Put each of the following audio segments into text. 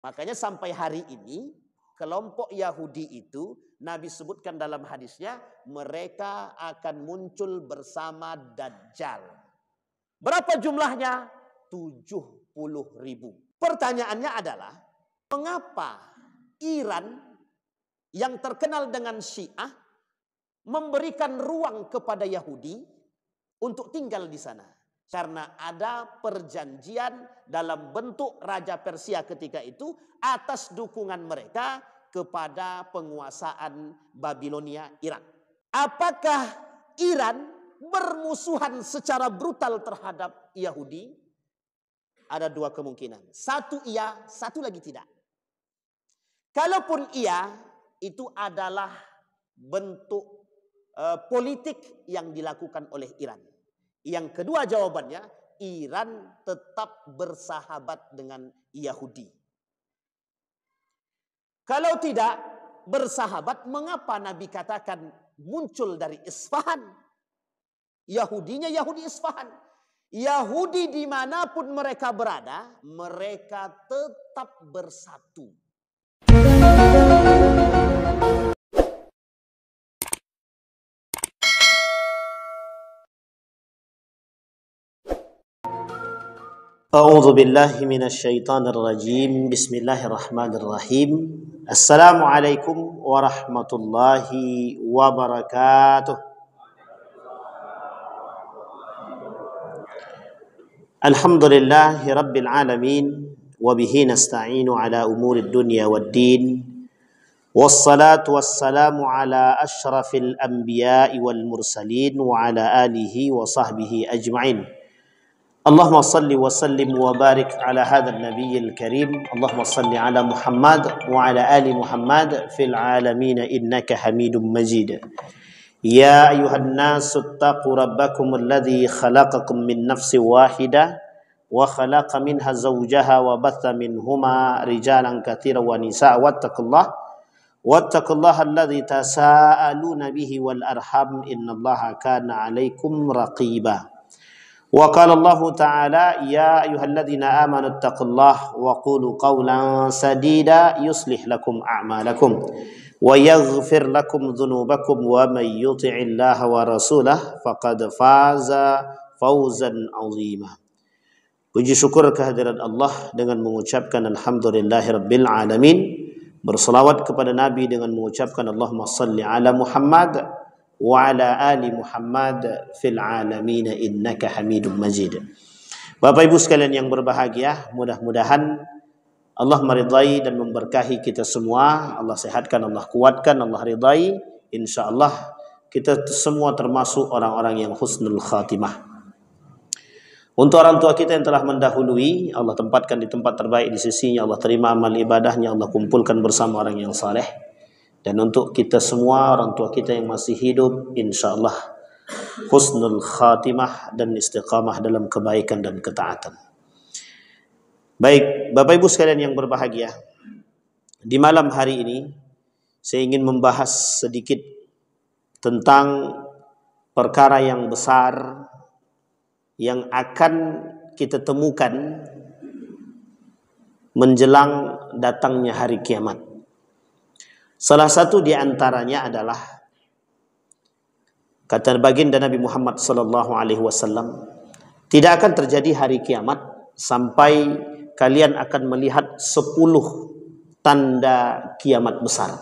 Makanya sampai hari ini kelompok Yahudi itu Nabi sebutkan dalam hadisnya mereka akan muncul bersama Dajjal. Berapa jumlahnya? 70.000. Pertanyaannya adalah mengapa Iran yang terkenal dengan Syiah memberikan ruang kepada Yahudi untuk tinggal di sana? Karena ada perjanjian dalam bentuk Raja Persia ketika itu atas dukungan mereka kepada penguasaan Babilonia Irak. Apakah Iran bermusuhan secara brutal terhadap Yahudi? Ada dua kemungkinan. Satu iya, satu lagi tidak. Kalaupun iya, itu adalah bentuk politik yang dilakukan oleh Iran. Yang kedua jawabannya, Iran tetap bersahabat dengan Yahudi. Kalau tidak bersahabat, mengapa Nabi katakan muncul dari Isfahan? Yahudinya Yahudi Isfahan. Yahudi dimanapun mereka berada, mereka tetap bersatu. A'udzu billahi minasyaitonir rajim. Bismillahirrahmanirrahim. Assalamualaikum warahmatullahi wabarakatuh. Alhamdulillahi rabbil alamin wa bihi nasta'inu ala umurid dunya waddin. Wassalatu wassalamu ala asyrafil anbiya'i wal mursalin wa ala alihi wa sahbihi ajma'in. Allahumma salli wa sallim wa barik ala hadzal nabiyil karim. Allahumma salli ala Muhammad wa ala ali Muhammad fil alamin innaka Hamidum Majid. Ya ayuhan nasu taqu rabbakum alladhi khalaqakum min nafsin wahidah wa khalaqa minha zawjaha wa batha minhuma rijalan katsiran wa nisaa wattaqullaha alladhi tasaaluna bihi wal arham innallaha kana 'alaikum raqiba. Wa qala Allah Ta'ala ya ayyuhalladzina amanu taqullaha wa qulu qawlan sadida yuslih lakum a'malakum wa yaghfir lakum dhunubakum wa may yuti'illaha wa rasulahu faqad faza fawzan 'azima. Puji syukur kehadirat Allah dengan mengucapkan alhamdulillahirabbil alamin, berselawat kepada Nabi dengan mengucapkan Allahumma salli ala Muhammad wa ala ali Muhammad fil alamin innaka Hamidum Majid. Bapak Ibu sekalian yang berbahagia, mudah-mudahan Allah meridai dan memberkahi kita semua. Allah sehatkan, Allah kuatkan, Allah ridai. Insyaallah kita semua termasuk orang-orang yang husnul khatimah. Untuk orang tua kita yang telah mendahului, Allah tempatkan di tempat terbaik di sisinya. Allah terima amal ibadahnya, Allah kumpulkan bersama orang yang saleh. Dan untuk kita semua, orang tua kita yang masih hidup, insyaallah husnul khatimah dan istiqamah dalam kebaikan dan ketaatan. Baik, Bapak Ibu sekalian yang berbahagia, di malam hari ini saya ingin membahas sedikit tentang perkara yang besar yang akan kita temukan menjelang datangnya hari kiamat. Salah satu di antaranya adalah kata baginda Nabi Muhammad sallallahu alaihi wasallam, tidak akan terjadi hari kiamat sampai kalian akan melihat 10 tanda kiamat besar.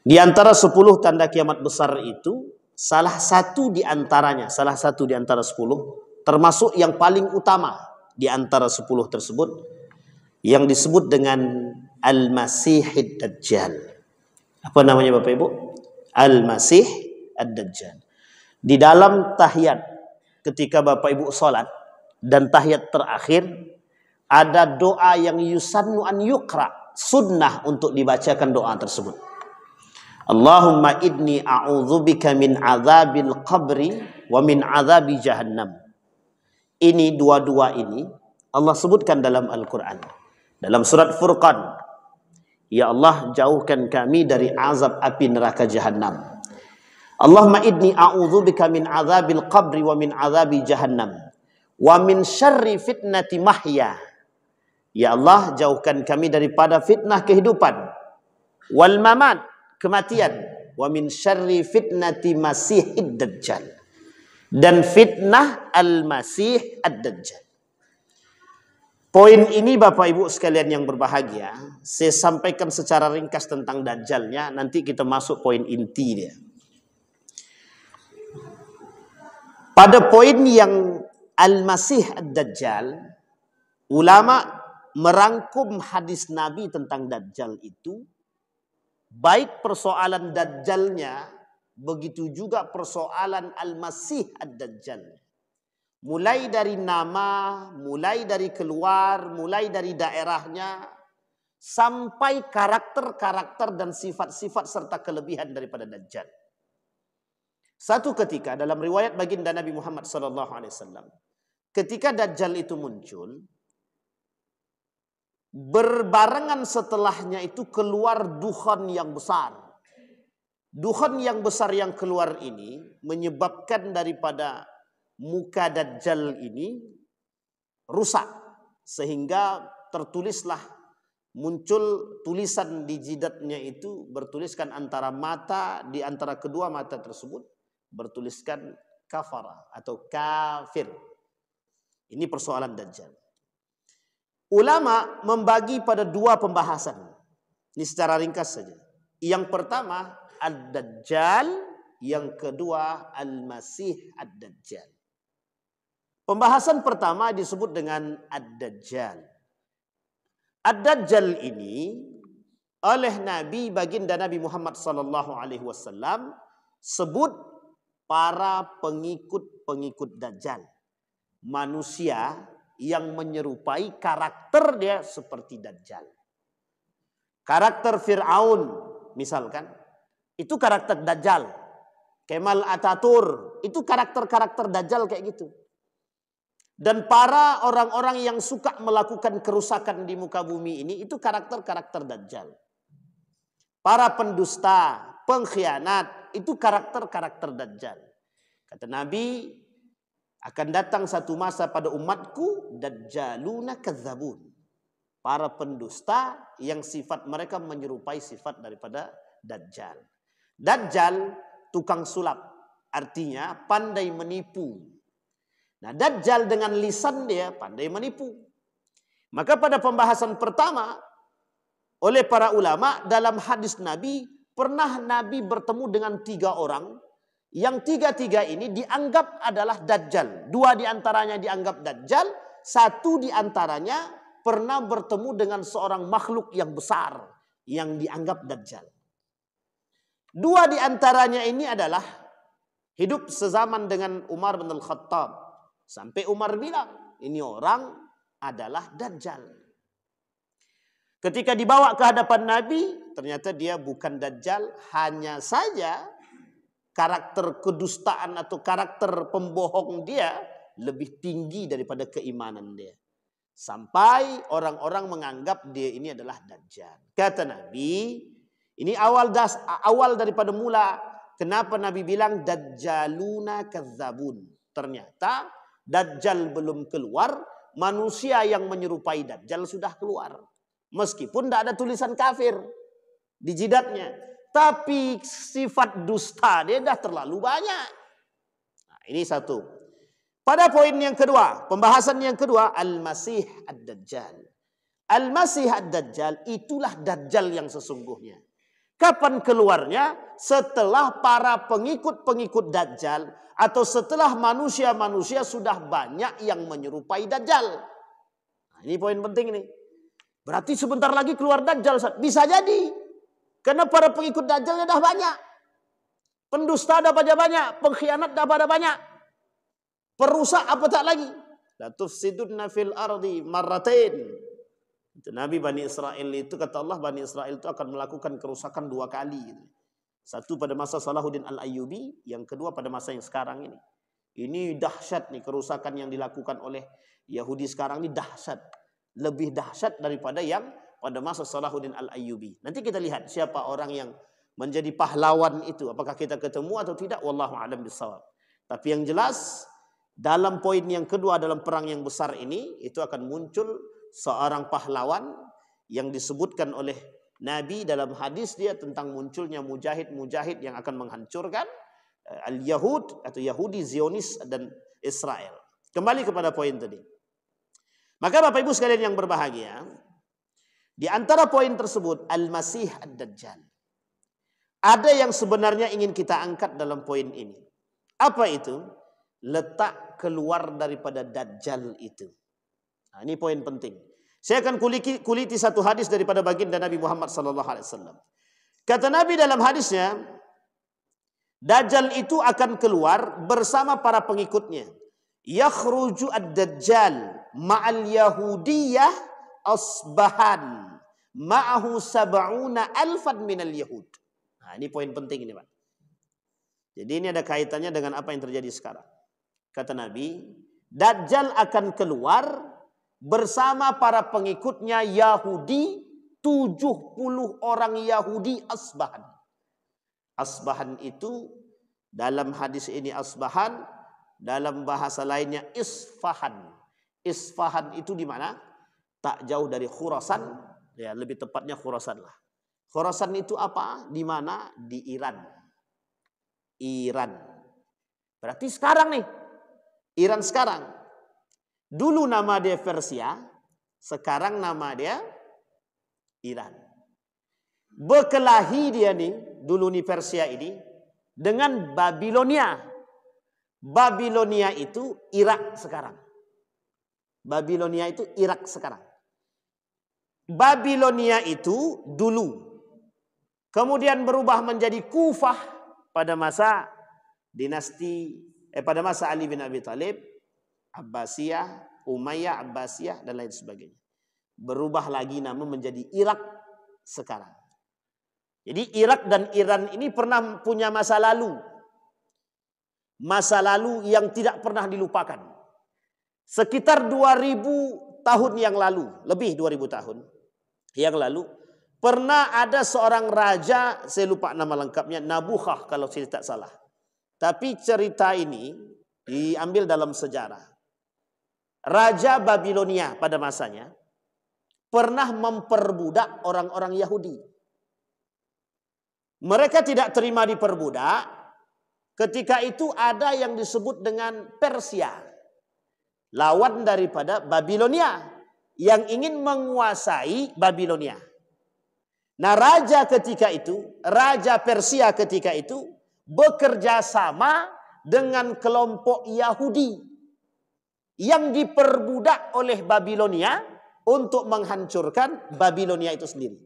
Di antara 10 tanda kiamat besar itu, salah satu di antara 10, termasuk yang paling utama di antara 10 tersebut, yang disebut dengan Al-Masih Ad-Dajjal. Apa namanya Bapak Ibu? Al-Masih Ad-Dajjal. Di dalam tahiyat ketika Bapak Ibu sholat dan tahiyat terakhir, ada doa yang yusannu an yukra, sunnah untuk dibacakan doa tersebut. Allahumma inni a'udzubika min azabil qabri wa min azabi jahannam. Ini dua-dua ini Allah sebutkan dalam Al-Quran. Dalam surat Furqan, ya Allah, jauhkan kami dari azab api neraka jahannam. Allahumma inni a'udzubika min azabil qabri wa min azabi jahannam wa min syarri fitnati mahya Ya Allah, jauhkan kami daripada fitnah kehidupan, wal mamat, kematian, wa min syarri fitnati masihid dajjal, dan fitnah al-masih ad-dajjal. Poin ini Bapak Ibu sekalian yang berbahagia, saya sampaikan secara ringkas tentang dajjalnya, nanti kita masuk poin inti dia. Pada poin yang al-masih ad-dajjal, ulama merangkum hadis Nabi tentang Dajjal itu, baik persoalan Dajjalnya, begitu juga persoalan Al-Masih Ad-Dajjal. Mulai dari nama, mulai dari keluar, mulai dari daerahnya, sampai karakter-karakter dan sifat-sifat serta kelebihan daripada Dajjal. Satu ketika dalam riwayat baginda Nabi Muhammad SAW, ketika Dajjal itu muncul, berbarengan setelahnya itu keluar dukhan yang besar. Dukhan yang besar yang keluar ini menyebabkan daripada muka Dajjal ini rusak. Sehingga tertulislah, muncul tulisan di jidatnya itu bertuliskan antara mata, di antara kedua mata tersebut bertuliskan kafara atau kafir. Ini persoalan Dajjal. Ulama membagi pada dua pembahasan. Ini secara ringkas saja. Yang pertama Ad-Dajjal, yang kedua Al-Masih Ad-Dajjal. Pembahasan pertama disebut dengan Ad-Dajjal. Ad-Dajjal ini oleh Nabi baginda Nabi Muhammad SAW sebut para pengikut-pengikut Dajjal. Manusia yang menyerupai karakter dia seperti Dajjal. Karakter Fir'aun misalkan, itu karakter Dajjal. Kemal Atatur, itu karakter-karakter Dajjal kayak gitu. Dan para orang-orang yang suka melakukan kerusakan di muka bumi ini, itu karakter-karakter Dajjal. Para pendusta, pengkhianat, itu karakter-karakter Dajjal. Kata Nabi, akan datang satu masa pada umatku, Dajjaluna kadzabun. Para pendusta yang sifat mereka menyerupai sifat daripada Dajjal. Dajjal tukang sulap, artinya pandai menipu. Nah, Dajjal dengan lisan dia pandai menipu. Maka pada pembahasan pertama oleh para ulama dalam hadis Nabi, pernah Nabi bertemu dengan 3 orang. Yang 3-3 ini dianggap adalah Dajjal. 2 diantaranya dianggap Dajjal. 1 diantaranya pernah bertemu dengan seorang makhluk yang besar yang dianggap Dajjal. 2 diantaranya ini adalah hidup sezaman dengan Umar bin Al-Khattab. Sampai Umar bilang, ini orang adalah Dajjal. Ketika dibawa ke hadapan Nabi, ternyata dia bukan Dajjal, hanya saja karakter kedustaan atau karakter pembohong dia lebih tinggi daripada keimanan dia. Sampai orang-orang menganggap dia ini adalah Dajjal. Kata Nabi, ini awal daripada mula kenapa Nabi bilang Dajjaluna kadzabun. Ternyata Dajjal belum keluar, manusia yang menyerupai Dajjal sudah keluar. Meskipun tidak ada tulisan kafir di jidatnya. Tapi sifat dusta dia dah terlalu banyak. Nah, ini satu. Pada poin yang kedua, pembahasan yang kedua, Al-Masih Ad-Dajjal. Al-Masih Ad-Dajjal itulah Dajjal yang sesungguhnya. Kapan keluarnya? Setelah para pengikut-pengikut Dajjal atau setelah manusia-manusia sudah banyak yang menyerupai Dajjal. Nah, ini poin penting ini. Berarti sebentar lagi keluar Dajjal. Bisa jadi. Karena para pengikut Dajjalnya dah banyak. Pendusta dah pada banyak. Pengkhianat dah pada banyak. Perusak apa tak lagi. La tufsidunna fil ardi marratain. Nabi Bani Israel itu, kata Allah, Bani Israel itu akan melakukan kerusakan 2 kali. Satu pada masa Salahuddin Al-Ayyubi. Yang kedua pada masa yang sekarang ini. Ini dahsyat nih kerusakan yang dilakukan oleh Yahudi sekarang ini dahsyat. Lebih dahsyat daripada yang pada masa Salahuddin Al-Ayyubi. Nanti kita lihat siapa orang yang menjadi pahlawan itu. Apakah kita ketemu atau tidak? Wallahu a'lam bishawab. Tapi yang jelas dalam poin yang kedua dalam perang yang besar ini, itu akan muncul seorang pahlawan yang disebutkan oleh Nabi dalam hadis dia tentang munculnya mujahid-mujahid yang akan menghancurkan al-Yahud atau Yahudi, Zionis dan Israel. Kembali kepada poin tadi. Maka Bapak Ibu sekalian yang berbahagia, di antara poin tersebut Al-Masih Ad-Dajjal. Ada yang sebenarnya ingin kita angkat dalam poin ini. Apa itu? Letak keluar daripada Dajjal itu. Nah, ini poin penting. Saya akan kuliti satu hadis daripada baginda Nabi Muhammad SAW. Kata Nabi dalam hadisnya, Dajjal itu akan keluar bersama para pengikutnya. Yakhruju ad-Dajjal ma'al Yahudiyah asbahan ma'ahu sab'una alfan minal Yahud. Nah, ini poin penting ini, Pak. Jadi ini ada kaitannya dengan apa yang terjadi sekarang. Kata Nabi, Dajjal akan keluar bersama para pengikutnya Yahudi, 70 orang Yahudi asbahan. Asbahan itu dalam hadis ini asbahan, dalam bahasa lainnya Isfahan. Isfahan itu di mana? Tak jauh dari Khurasan, ya lebih tepatnya Khurasan lah. Khurasan itu apa? Di mana? Di Iran. Iran. Berarti sekarang nih, Iran sekarang. Dulu nama dia Persia, sekarang nama dia Iran. Berkelahi dia nih, dulu nih Persia ini, dengan Babilonia. Babilonia itu Irak sekarang. Babilonia itu Irak sekarang. Babilonia itu dulu. Kemudian berubah menjadi Kufah pada masa pada masa Ali bin Abi Thalib, Abbasiyah, Umayyah, Abbasiyah dan lain sebagainya. Berubah lagi nama menjadi Irak sekarang. Jadi Irak dan Iran ini pernah punya masa lalu. Masa lalu yang tidak pernah dilupakan. Sekitar 2000 tahun yang lalu, lebih 2000 tahun yang lalu, pernah ada seorang raja, saya lupa nama lengkapnya, Nabukhah kalau saya tidak salah. Tapi cerita ini diambil dalam sejarah. Raja Babilonia pada masanya pernah memperbudak orang-orang Yahudi. Mereka tidak terima diperbudak. Ketika itu ada yang disebut dengan Persia, lawan daripada Babilonia yang ingin menguasai Babilonia. Nah, raja Persia ketika itu bekerja sama dengan kelompok Yahudi yang diperbudak oleh Babilonia untuk menghancurkan Babilonia itu sendiri.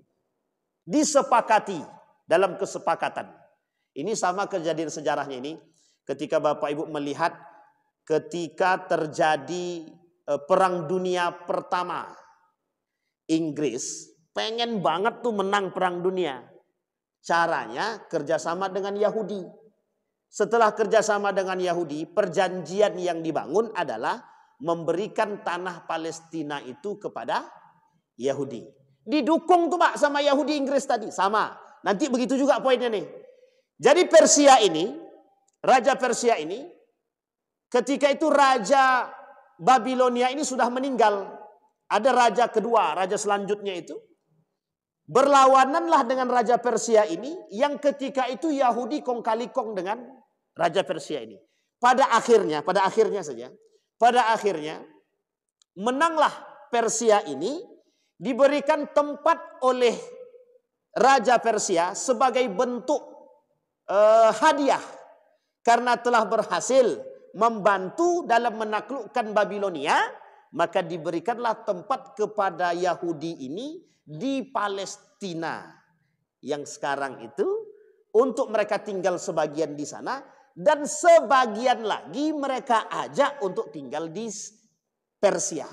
Disepakati dalam kesepakatan. Ini sama kejadian sejarahnya ini ketika Bapak Ibu melihat ketika terjadi Perang Dunia Pertama. Inggris pengen banget tuh menang Perang Dunia. Caranya kerjasama dengan Yahudi. Setelah kerjasama dengan Yahudi, perjanjian yang dibangun adalah memberikan tanah Palestina itu kepada Yahudi. Didukung tuh Pak sama Yahudi Inggris tadi. Sama. Nanti begitu juga poinnya nih. Jadi Persia ini, Raja Persia ini, ketika itu Raja Babilonia ini sudah meninggal. Ada raja kedua, raja selanjutnya itu. Berlawananlah dengan Raja Persia ini, yang ketika itu Yahudi kong kali kong dengan Raja Persia ini. Pada akhirnya menanglah Persia ini, diberikan tempat oleh Raja Persia sebagai bentuk hadiah karena telah berhasil membantu dalam menaklukkan Babilonia, maka diberikanlah tempat kepada Yahudi ini di Palestina yang sekarang itu untuk mereka tinggal sebagian di sana dan sebagian lagi mereka ajak untuk tinggal di Persia.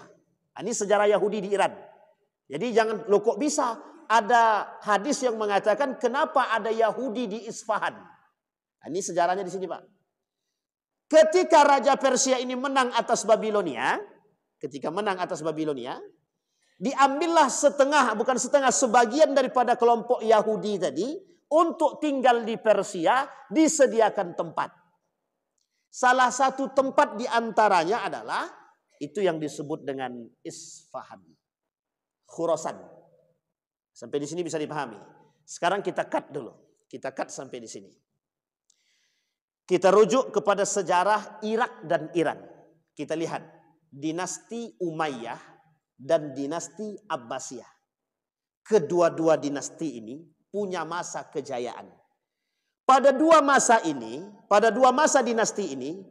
Ini sejarah Yahudi di Iran. Jadi jangan, loh kok bisa ada hadis yang mengatakan kenapa ada Yahudi di Isfahan. Ini sejarahnya di sini Pak. Ketika Raja Persia ini menang atas Babilonia, diambillah sebagian daripada kelompok Yahudi tadi untuk tinggal di Persia, disediakan tempat. Salah satu tempat di antaranya adalah itu yang disebut dengan Isfahan. Khurasan. Sampai di sini bisa dipahami. Sekarang kita cut dulu. Kita cut sampai di sini. Kita rujuk kepada sejarah Irak dan Iran. Kita lihat dinasti Umayyah dan dinasti Abbasiyah. Kedua-dua dinasti ini punya masa kejayaan. Pada dua masa dinasti ini,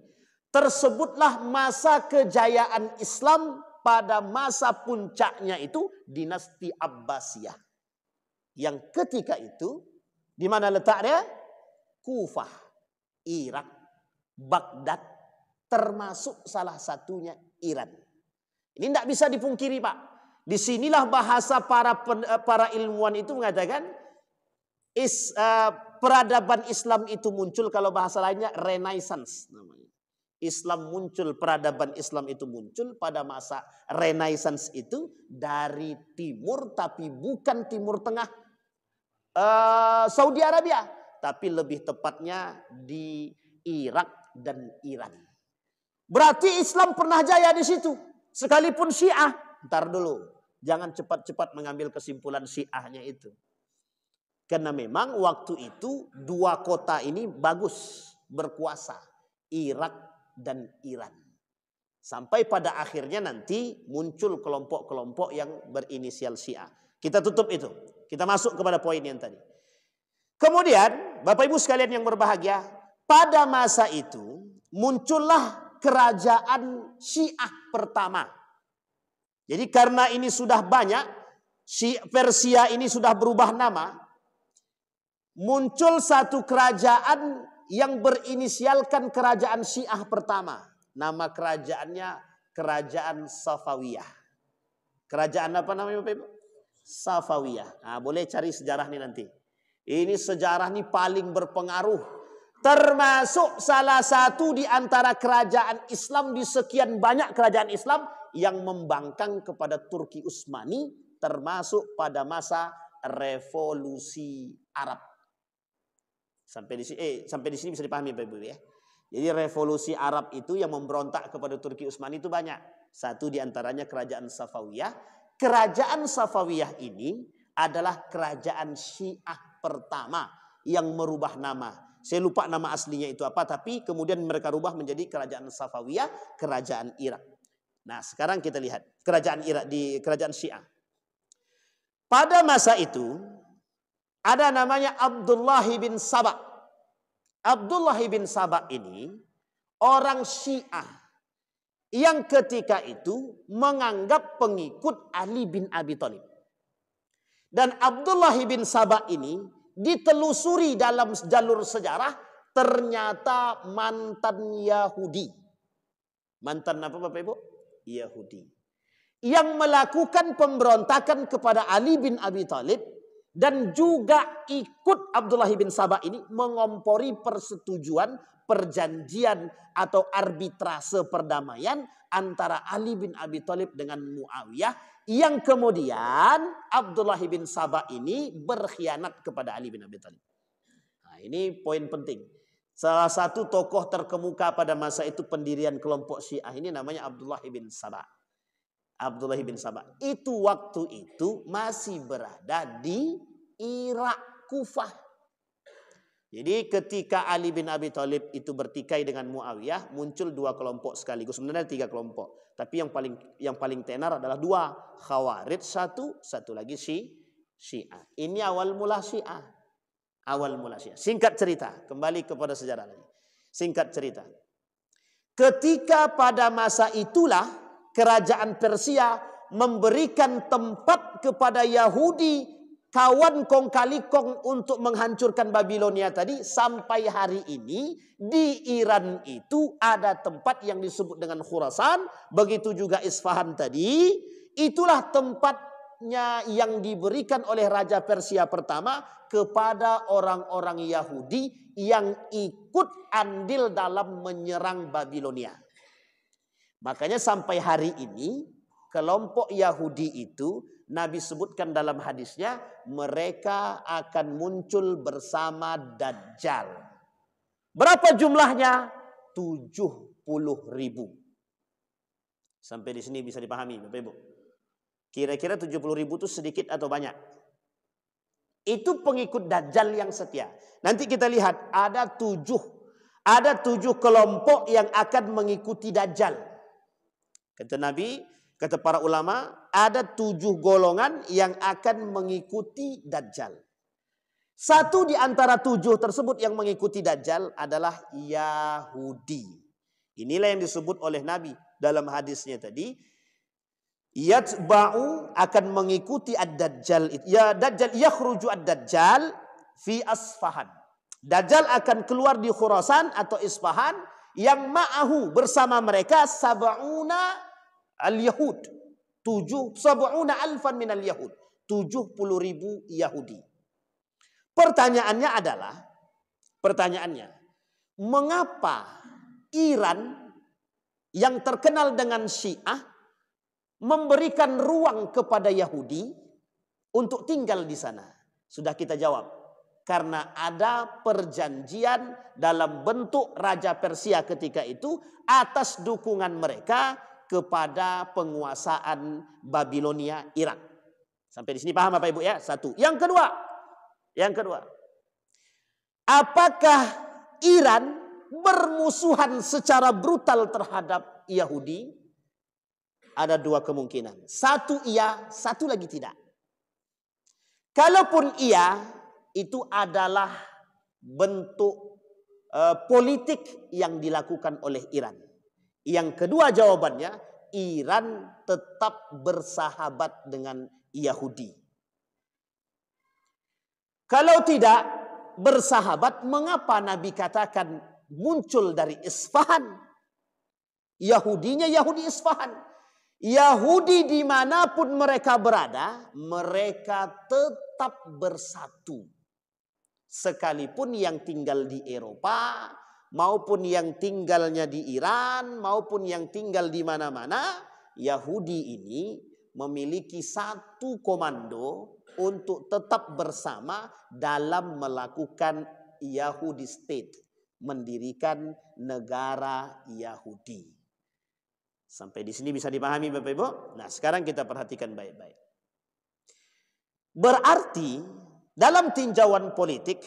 tersebutlah masa kejayaan Islam pada masa puncaknya itu dinasti Abbasiyah. Yang ketika itu, di mana letaknya? Kufah, Irak, Baghdad, termasuk salah satunya Iran. Ini tidak bisa dipungkiri, Pak. Disinilah bahasa para ilmuwan itu mengatakan peradaban Islam itu muncul, kalau bahasa lainnya Renaissance namanya. Islam muncul, peradaban Islam itu muncul pada masa Renaissance itu dari timur, tapi bukan Timur Tengah Saudi Arabia, tapi lebih tepatnya di Irak dan Iran. Berarti Islam pernah jaya di situ, sekalipun Syiah. Ntar dulu, jangan cepat-cepat mengambil kesimpulan Syiahnya itu. Karena memang waktu itu dua kota ini bagus berkuasa, Irak dan Iran. Sampai pada akhirnya nanti muncul kelompok-kelompok yang berinisial Syiah. Kita tutup itu. Kita masuk kepada poin yang tadi. Kemudian, Bapak Ibu sekalian yang berbahagia, pada masa itu muncullah kerajaan Syiah pertama. Jadi karena ini sudah banyak, Persia ini sudah berubah nama, muncul satu kerajaan yang berinisialkan kerajaan Syiah pertama. Nama kerajaannya Kerajaan Safawiyah. Kerajaan apa namanya Bapak Ibu? Safawiyah. Nah, boleh cari sejarah nih nanti. Ini sejarah nih paling berpengaruh. Termasuk salah satu di antara kerajaan Islam di sekian banyak kerajaan Islam yang membangkang kepada Turki Utsmani, termasuk pada masa revolusi Arab. Sampai di sini bisa dipahami Bapak Ibu ya. Jadi revolusi Arab itu yang memberontak kepada Turki Utsmani itu banyak. Satu di antaranya kerajaan Safawiyah. Kerajaan Safawiyah ini adalah kerajaan Syiah pertama yang merubah nama. Saya lupa nama aslinya itu apa, tapi kemudian mereka rubah menjadi kerajaan Safawiyah, kerajaan Irak. Nah, sekarang kita lihat kerajaan Irak di kerajaan Syiah. Pada masa itu ada namanya Abdullah bin Saba. Abdullah bin Saba ini orang Syiah yang ketika itu menganggap pengikut Ali bin Abi Thalib. Dan Abdullah bin Saba ini ditelusuri dalam jalur sejarah ternyata mantan Yahudi. Mantan apa Bapak Ibu? Yahudi. Yang melakukan pemberontakan kepada Ali bin Abi Thalib dan juga ikut Abdullah bin Saba ini mengompori persetujuan perjanjian atau arbitrase perdamaian antara Ali bin Abi Thalib dengan Muawiyah, yang kemudian Abdullah bin Saba ini berkhianat kepada Ali bin Abi Thalib. Nah, ini poin penting. Salah satu tokoh terkemuka pada masa itu pendirian kelompok Syiah ini namanya Abdullah bin Saba. Abdullah bin Saba itu waktu itu masih berada di Irak, Kufah. Jadi ketika Ali bin Abi Thalib itu bertikai dengan Muawiyah, muncul dua kelompok sekaligus. Sebenarnya tiga kelompok, tapi yang paling tenar adalah dua, Khawarij satu lagi Syiah. Ini awal mula Syiah. Awal mula Syiah. Singkat cerita, kembali kepada sejarah lagi. Singkat cerita. Ketika pada masa itulah kerajaan Persia memberikan tempat kepada Yahudi, kawan kong kali kong, untuk menghancurkan Babilonia tadi. Sampai hari ini di Iran itu ada tempat yang disebut dengan Khurasan, begitu juga Isfahan tadi. Itulah tempatnya yang diberikan oleh Raja Persia pertama kepada orang-orang Yahudi yang ikut andil dalam menyerang Babilonia. Makanya sampai hari ini kelompok Yahudi itu Nabi sebutkan dalam hadisnya, mereka akan muncul bersama Dajjal. Berapa jumlahnya? 70.000. Sampai di sini bisa dipahami Bapak Ibu. Kira-kira 70.000 itu sedikit atau banyak? Itu pengikut Dajjal yang setia. Nanti kita lihat ada tujuh kelompok yang akan mengikuti Dajjal. Kata Nabi, kata para ulama, ada 7 golongan yang akan mengikuti Dajjal. Satu di antara 7 tersebut yang mengikuti Dajjal adalah Yahudi. Inilah yang disebut oleh Nabi dalam hadisnya tadi. Yatba'u akan mengikuti ad-Dajjal. Ya Dajjal yakhruju ad-Dajjal fi Asfahan. Dajjal akan keluar di Khurasan atau Isfahan yang ma'ahu bersama mereka sab'una al-Yahud. 70 alfan min al-Yahud. 70.000 Yahudi. Pertanyaannya, mengapa Iran yang terkenal dengan Syiah memberikan ruang kepada Yahudi untuk tinggal di sana? Sudah kita jawab. Karena ada perjanjian dalam bentuk Raja Persia ketika itu atas dukungan mereka kepada penguasaan Babilonia Irak. Sampai di sini paham Bapak Ibu ya? Satu. Yang kedua, apakah Iran bermusuhan secara brutal terhadap Yahudi? Ada 2 kemungkinan. Satu iya, satu lagi tidak. Kalaupun iya, itu adalah bentuk politik yang dilakukan oleh Iran. Yang kedua jawabannya, Iran tetap bersahabat dengan Yahudi. Kalau tidak bersahabat, mengapa Nabi katakan muncul dari Isfahan? Yahudinya Yahudi Isfahan. Yahudi dimanapun mereka berada, mereka tetap bersatu. Sekalipun yang tinggal di Eropa, maupun yang tinggalnya di Iran, maupun yang tinggal di mana-mana, Yahudi ini memiliki satu komando untuk tetap bersama dalam melakukan Yahudi State, mendirikan negara Yahudi. Sampai di sini bisa dipahami Bapak Ibu? Nah, sekarang kita perhatikan baik-baik. Berarti dalam tinjauan politik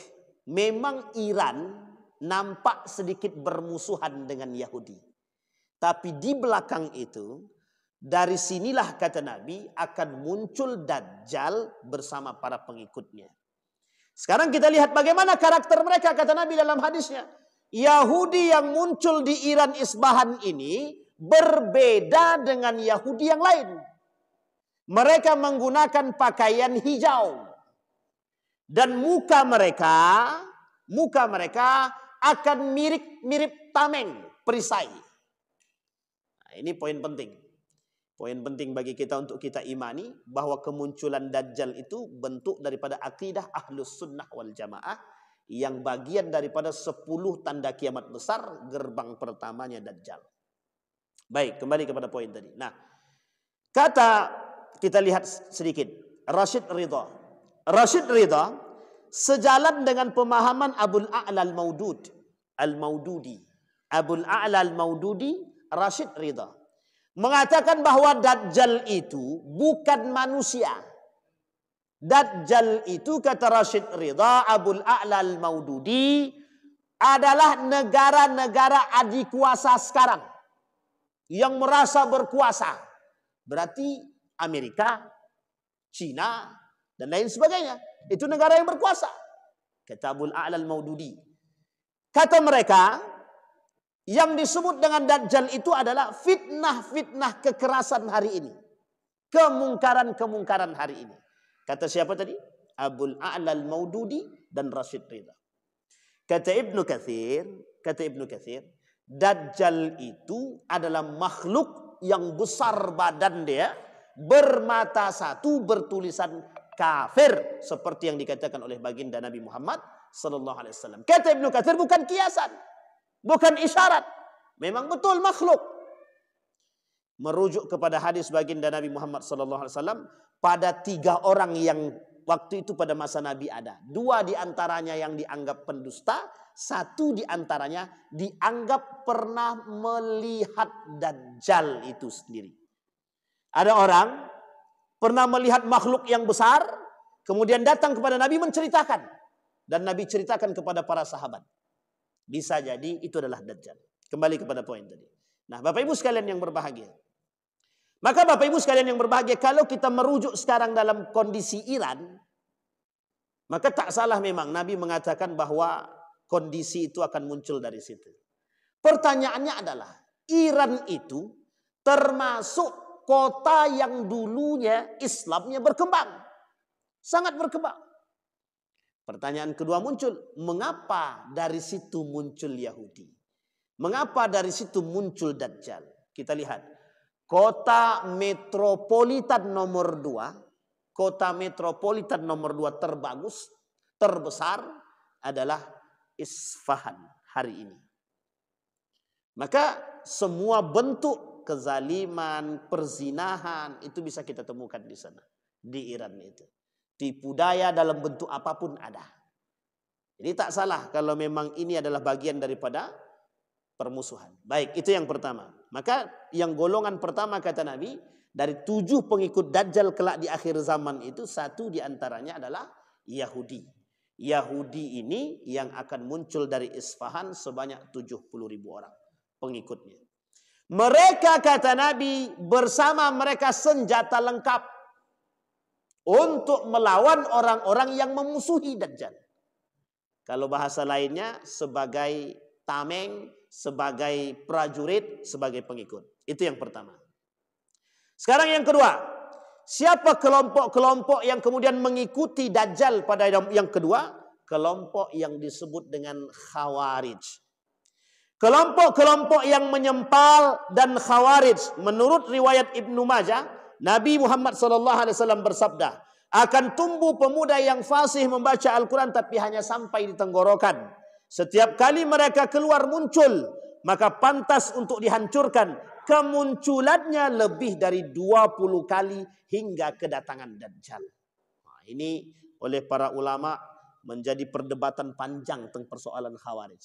memang Iran nampak sedikit bermusuhan dengan Yahudi. Tapi di belakang itu, dari sinilah kata Nabi akan muncul Dajjal bersama para pengikutnya. Sekarang kita lihat bagaimana karakter mereka, kata Nabi dalam hadisnya. Yahudi yang muncul di Iran Isfahan ini berbeda dengan Yahudi yang lain. Mereka menggunakan pakaian hijau. Dan muka mereka akan mirip tameng, perisai. Nah, ini poin penting. Poin penting bagi kita untuk kita imani bahwa kemunculan Dajjal itu bentuk daripada akidah Ahlus Sunnah wal Jamaah yang bagian daripada 10 tanda kiamat besar, gerbang pertamanya Dajjal. Baik, kembali kepada poin tadi. Nah, kita lihat sedikit. Rashid Ridha sejalan dengan pemahaman Abul A'la al-Maududi. Abul A'la al-Maududi, Rashid Ridha mengatakan bahwa Dajjal itu bukan manusia. Dajjal itu, kata Rashid Ridha, Abul A'la al-Maududi, adalah negara-negara adikuasa sekarang yang merasa berkuasa. Berarti Amerika, Cina, dan lain sebagainya. Itu negara yang berkuasa. Kata Abul A'la al-Maududi. Kata mereka, yang disebut dengan Dajjal itu adalah fitnah-fitnah kekerasan hari ini. Kemungkaran-kemungkaran hari ini. Kata siapa tadi? Abul A'la al-Maududi dan Rashid Ridha. Kata Ibnu Katsir, Dajjal itu adalah makhluk yang besar badan dia, bermata satu, bertulisan kafir, seperti yang dikatakan oleh baginda Nabi Muhammad sallallahu alaihi wasallam. Kata Ibnu Katsir, bukan kiasan, bukan isyarat, memang betul makhluk. Merujuk kepada hadis baginda Nabi Muhammad sallallahu alaihi wasallam, pada 3 orang yang waktu itu pada masa Nabi ada. 2 di antaranya yang dianggap pendusta, 1 di antaranya dianggap pernah melihat Dajjal itu sendiri. Ada orang pernah melihat makhluk yang besar, kemudian datang kepada Nabi menceritakan. Dan Nabi ceritakan kepada para sahabat. Bisa jadi itu adalah Dajjal. Kembali kepada poin tadi. Nah, Bapak Ibu sekalian yang berbahagia. Maka Bapak Ibu sekalian yang berbahagia, kalau kita merujuk sekarang dalam kondisi Iran, maka tak salah memang Nabi mengatakan bahwa kondisi itu akan muncul dari situ. Pertanyaannya adalah, Iran itu termasuk kota yang dulunya Islamnya berkembang. Sangat berkembang. Pertanyaan kedua muncul, mengapa dari situ muncul Yahudi? Mengapa dari situ muncul Dajjal? Kita lihat, kota metropolitan nomor 2, kota metropolitan nomor 2 terbagus, terbesar adalah Isfahan hari ini. Maka semua bentuk kezaliman, perzinahan itu bisa kita temukan di sana, di Iran itu. Tipu daya dalam bentuk apapun ada. Jadi tak salah kalau memang ini adalah bagian daripada permusuhan. Baik, itu yang pertama. Maka yang golongan pertama kata Nabi, dari 7 pengikut Dajjal kelak di akhir zaman itu, 1 diantaranya adalah Yahudi. Yahudi ini yang akan muncul dari Isfahan sebanyak 70.000 orang pengikutnya. Mereka kata Nabi bersama mereka senjata lengkap untuk melawan orang-orang yang memusuhi Dajjal. Kalau bahasa lainnya sebagai tameng, sebagai prajurit, sebagai pengikut. Itu yang pertama. Sekarang yang kedua. Siapa kelompok-kelompok yang kemudian mengikuti Dajjal pada yang kedua? Kelompok yang disebut dengan Khawarij. Kelompok-kelompok yang menyempal dan Khawarij. Menurut riwayat Ibnu Majah, Nabi Muhammad SAW bersabda, akan tumbuh pemuda yang fasih membaca Al-Quran tapi hanya sampai di tenggorokan. Setiap kali mereka keluar muncul, maka pantas untuk dihancurkan. Kemunculannya lebih dari 20 kali hingga kedatangan Dajjal. Nah, ini oleh para ulama menjadi perdebatan panjang tentang persoalan Khawarij.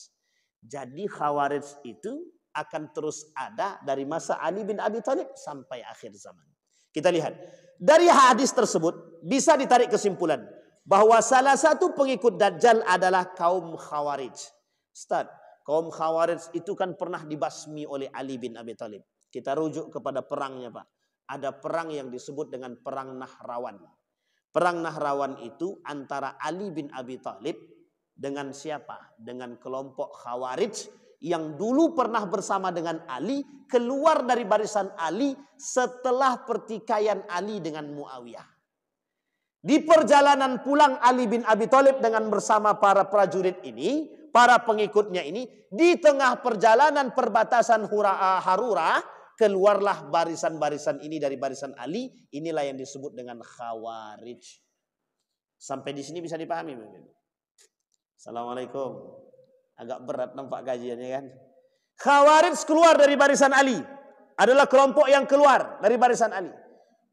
Jadi Khawarij itu akan terus ada dari masa Ali bin Abi Thalib sampai akhir zaman. Kita lihat. Dari hadis tersebut bisa ditarik kesimpulan bahwa salah satu pengikut Dajjal adalah kaum Khawarij. Ustaz, kaum Khawarij itu kan pernah dibasmi oleh Ali bin Abi Thalib. Kita rujuk kepada perangnya, Pak. Ada perang yang disebut dengan Perang Nahrawan. Perang Nahrawan itu antara Ali bin Abi Thalib dengan siapa? Dengan kelompok Khawarij yang dulu pernah bersama dengan Ali, keluar dari barisan Ali setelah pertikaian Ali dengan Muawiyah. Di perjalanan pulang Ali bin Abi Thalib dengan bersama para prajurit ini, para pengikutnya ini, di tengah perjalanan perbatasan Harura, keluarlah barisan-barisan ini dari barisan Ali. Inilah yang disebut dengan Khawarij. Sampai di sini bisa dipahami? Assalamualaikum. Agak berat nampak kajiannya kan. Khawarij keluar dari barisan Ali. Adalah kelompok yang keluar dari barisan Ali.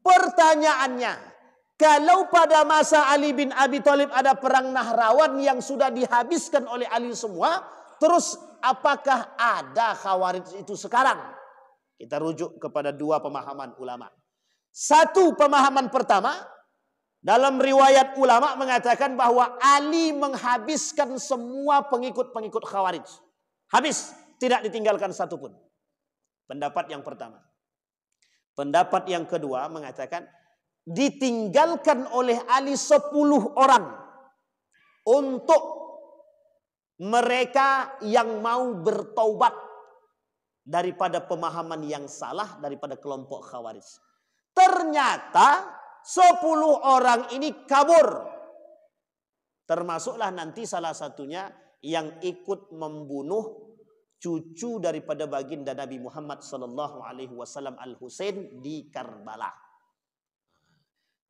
Pertanyaannya, kalau pada masa Ali bin Abi Thalib ada perang Nahrawan yang sudah dihabiskan oleh Ali semua, terus apakah ada Khawarij itu sekarang? Kita rujuk kepada 2 pemahaman ulama. Satu pemahaman pertama, dalam riwayat ulama mengatakan bahwa Ali menghabiskan semua pengikut-pengikut Khawarij. Habis, tidak ditinggalkan satupun. Pendapat yang pertama. Pendapat yang kedua mengatakan ditinggalkan oleh Ali 10 orang untuk mereka yang mau bertaubat daripada pemahaman yang salah daripada kelompok Khawarij. Ternyata 10 orang ini kabur. Termasuklah nanti salah satunya yang ikut membunuh cucu daripada baginda Nabi Muhammad SAW Al-Husain di Karbala.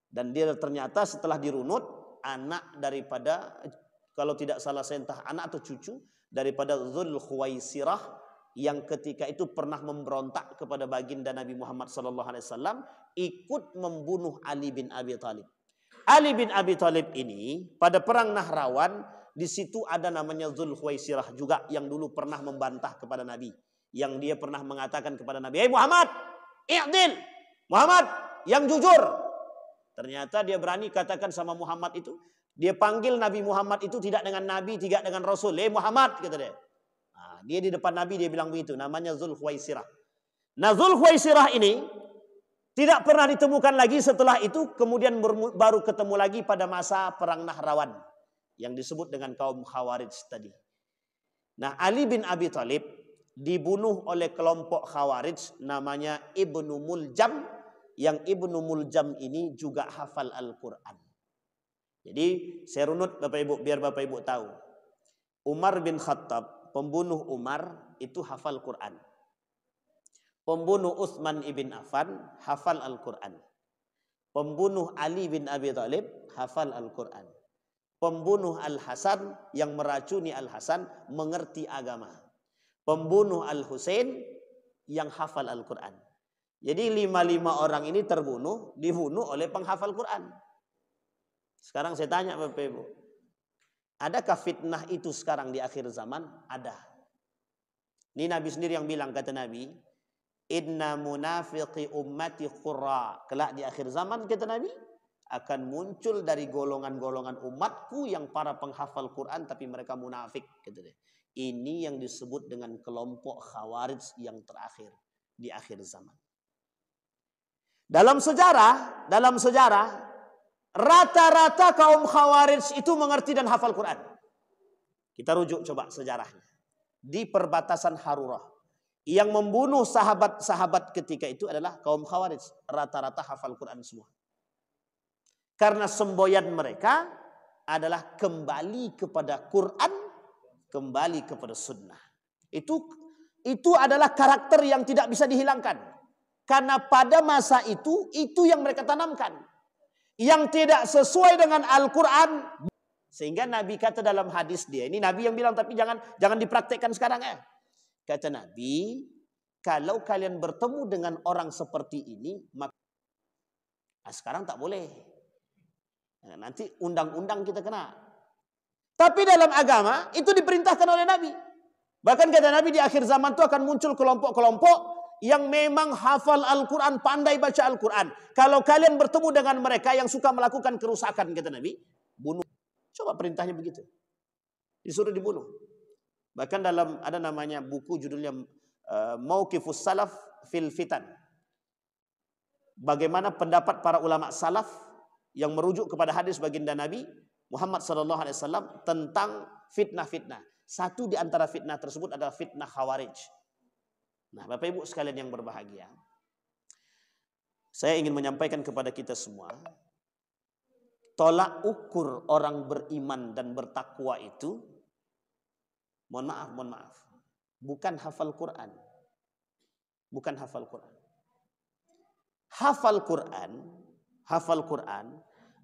Dan dia ternyata setelah dirunut, anak daripada, kalau tidak salah saya entah anak atau cucu daripada Dzul Khuwaisirah, yang ketika itu pernah memberontak kepada baginda Nabi Muhammad SAW, ikut membunuh Ali bin Abi Thalib. Ali bin Abi Thalib ini pada perang Nahrawan, di situ ada namanya Dzul Khuwaisirah juga yang dulu pernah membantah kepada Nabi, yang dia pernah mengatakan kepada Nabi, "Hei Muhammad, i'dil, Muhammad yang jujur, Ternyata dia berani katakan sama Muhammad itu. Dia panggil Nabi Muhammad itu tidak dengan Nabi, tidak dengan Rasul. Muhammad, kata dia. Nah, dia di depan Nabi dia bilang begitu. Namanya Zulkhuwaisirah. Nah, Zulkhuwaisirah ini tidak pernah ditemukan lagi setelah itu. Kemudian baru ketemu lagi pada masa perang Nahrawan. Yang disebut dengan kaum Khawarij tadi. Nah, Ali bin Abi Thalib dibunuh oleh kelompok Khawarij namanya Ibnu Muljam. Yang Ibnu Muljam ini juga hafal Al-Quran. Jadi saya runut Bapak Ibu biar Bapak Ibu tahu. Umar bin Khattab, pembunuh Umar itu hafal Quran. Pembunuh Utsman ibn Affan hafal Al-Quran. Pembunuh Ali bin Abi Thalib hafal Al-Quran. Pembunuh Al-Hasan yang meracuni Al-Hasan mengerti agama. Pembunuh Al-Husain yang hafal Al-Quran. Jadi 5 orang ini dibunuh oleh penghafal Quran. Sekarang saya tanya Bapak Ibu, adakah fitnah itu sekarang di akhir zaman? Ada. Ini Nabi sendiri yang bilang, kata Nabi, inna munafiqi ummati qurra. Kelak di akhir zaman, kata Nabi, akan muncul dari golongan-golongan umatku yang para penghafal Quran tapi mereka munafik, kata dia. Ini yang disebut dengan kelompok Khawarij yang terakhir di akhir zaman. Dalam sejarah rata-rata kaum Khawarij itu mengerti dan hafal Quran. Kita rujuk coba sejarahnya. Di perbatasan Harurah, yang membunuh sahabat-sahabat ketika itu adalah kaum Khawarij. Rata-rata hafal Quran semua. Karena semboyan mereka adalah kembali kepada Quran, kembali kepada sunnah. Itu adalah karakter yang tidak bisa dihilangkan. Karena pada masa itu yang mereka tanamkan. Yang tidak sesuai dengan Al-Quran. Sehingga Nabi kata dalam hadis dia, ini Nabi yang bilang tapi jangan dipraktekkan sekarang ya. Kata Nabi, kalau kalian bertemu dengan orang seperti ini, maka sekarang tak boleh. Nanti undang-undang kita kena. Tapi dalam agama itu diperintahkan oleh Nabi. Bahkan kata Nabi di akhir zaman itu akan muncul kelompok-kelompok yang memang hafal Al-Quran, pandai baca Al-Quran. Kalau kalian bertemu dengan mereka yang suka melakukan kerusakan, kata Nabi, bunuh. Coba perintahnya begitu. Disuruh dibunuh. Bahkan ada namanya buku judulnya Mauqifus Salaf fil Fitan. Bagaimana pendapat para ulama salaf yang merujuk kepada hadis baginda Nabi Muhammad SAW tentang fitnah-fitnah. Satu di antara fitnah tersebut adalah fitnah Khawarij. Nah, Bapak Ibu sekalian yang berbahagia, saya ingin menyampaikan kepada kita semua, tolak ukur orang beriman dan bertakwa itu, mohon maaf, bukan hafal Quran. Bukan hafal Quran. Hafal Quran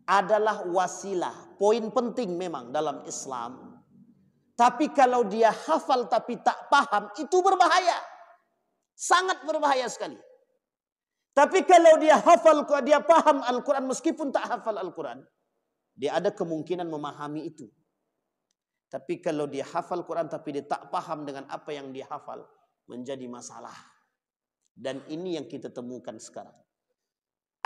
adalah wasilah, poin penting memang dalam Islam. Tapi kalau dia hafal tapi tak paham, itu berbahaya. Sangat berbahaya sekali. Tapi kalau dia paham Al-Quran meskipun tak hafal Al-Quran, dia ada kemungkinan memahami itu. Tapi kalau dia hafal Quran tapi dia tak paham dengan apa yang dia hafal, menjadi masalah. Dan ini yang kita temukan sekarang.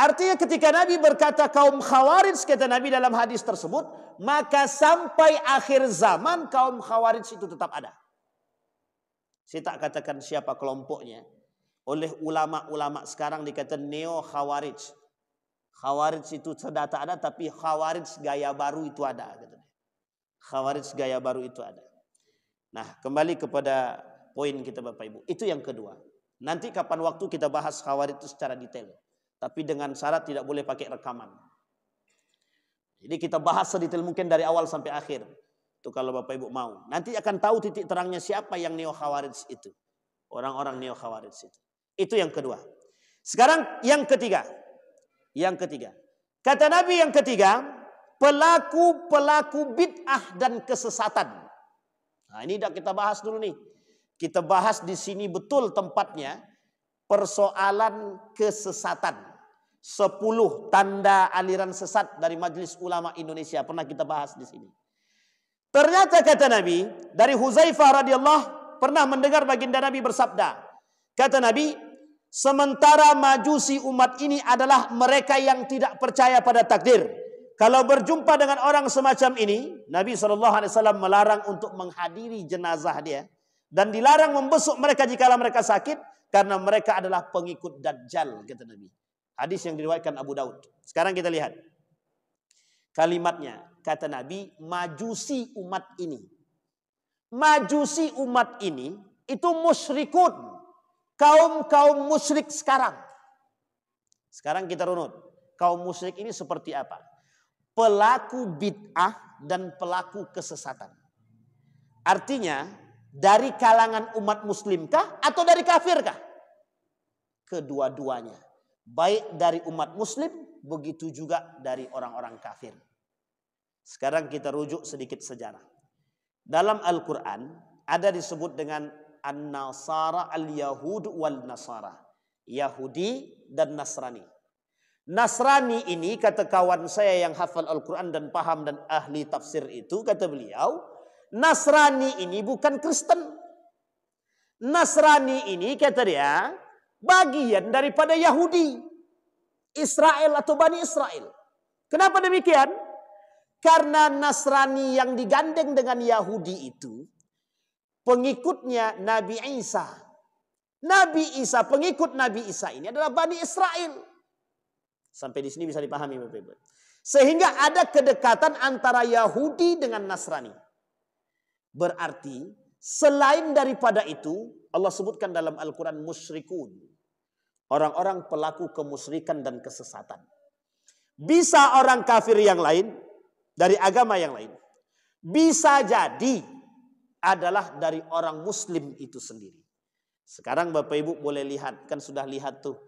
Artinya ketika Nabi berkata kaum Khawarij, kata Nabi dalam hadis tersebut, maka sampai akhir zaman kaum Khawarij itu tetap ada. Saya tak katakan siapa kelompoknya. Oleh ulama-ulama sekarang dikata neo-Khawarij. Khawarij itu sudah tak ada, tapi Khawarij gaya baru itu ada. Khawarij gaya baru itu ada. Nah, kembali kepada poin kita Bapak Ibu. Itu yang kedua. Nanti kapan waktu kita bahas Khawarij itu secara detail. Tapi dengan syarat tidak boleh pakai rekaman. Jadi kita bahas sedetail mungkin dari awal sampai akhir. Itu kalau Bapak Ibu mau. Nanti akan tahu titik terangnya siapa yang neo-Khawarij itu. Orang-orang neo-Khawarij itu. Itu yang kedua. Sekarang yang ketiga. Kata Nabi yang ketiga, pelaku-pelaku bid'ah dan kesesatan. Nah, ini dah kita bahas dulu nih. Kita bahas di sini betul tempatnya persoalan kesesatan. 10 tanda aliran sesat dari Majelis Ulama Indonesia pernah kita bahas di sini. Ternyata kata Nabi, dari Huzaifah radhiyallahu pernah mendengar baginda Nabi bersabda. Kata Nabi, Sementara majusi umat ini adalah mereka yang tidak percaya pada takdir. Kalau berjumpa dengan orang semacam ini, Nabi SAW melarang untuk menghadiri jenazah dia. Dan dilarang membesuk mereka jika mereka sakit. Karena mereka adalah pengikut Dajjal, kata Nabi. Hadis yang diriwayatkan Abu Daud. Sekarang kita lihat kalimatnya. Kata Nabi, majusi umat ini. Majusi umat ini itu musyrikun. Kaum musyrik sekarang. Sekarang kita runut. Kaum musyrik ini seperti apa? Pelaku bid'ah dan pelaku kesesatan. Artinya, dari kalangan umat muslimkah atau dari kafirkah? Kedua-duanya. Baik dari umat muslim, begitu juga dari orang-orang kafir. Sekarang kita rujuk sedikit sejarah. Dalam Al-Quran ada disebut dengan An-Nasara al-Yahud wal-Nasara. Yahudi dan Nasrani. Nasrani ini, kata kawan saya yang hafal Al-Quran dan paham dan ahli tafsir itu, kata beliau, Nasrani ini bukan Kristen. Nasrani ini, kata dia, bagian daripada Yahudi. Israel atau Bani Israel. Kenapa demikian? Karena Nasrani yang digandeng dengan Yahudi itu, pengikutnya Nabi Isa. Nabi Isa, pengikut Nabi Isa ini adalah Bani Israel. Sampai di sini bisa dipahami Bapak Ibu. Sehingga ada kedekatan antara Yahudi dengan Nasrani. Berarti selain daripada itu, Allah sebutkan dalam Al-Quran musyrikun. Orang-orang pelaku kemusyrikan dan kesesatan. Bisa orang kafir yang lain, dari agama yang lain. Bisa jadi adalah dari orang muslim itu sendiri. Sekarang Bapak Ibu boleh lihat, kan sudah lihat tuh,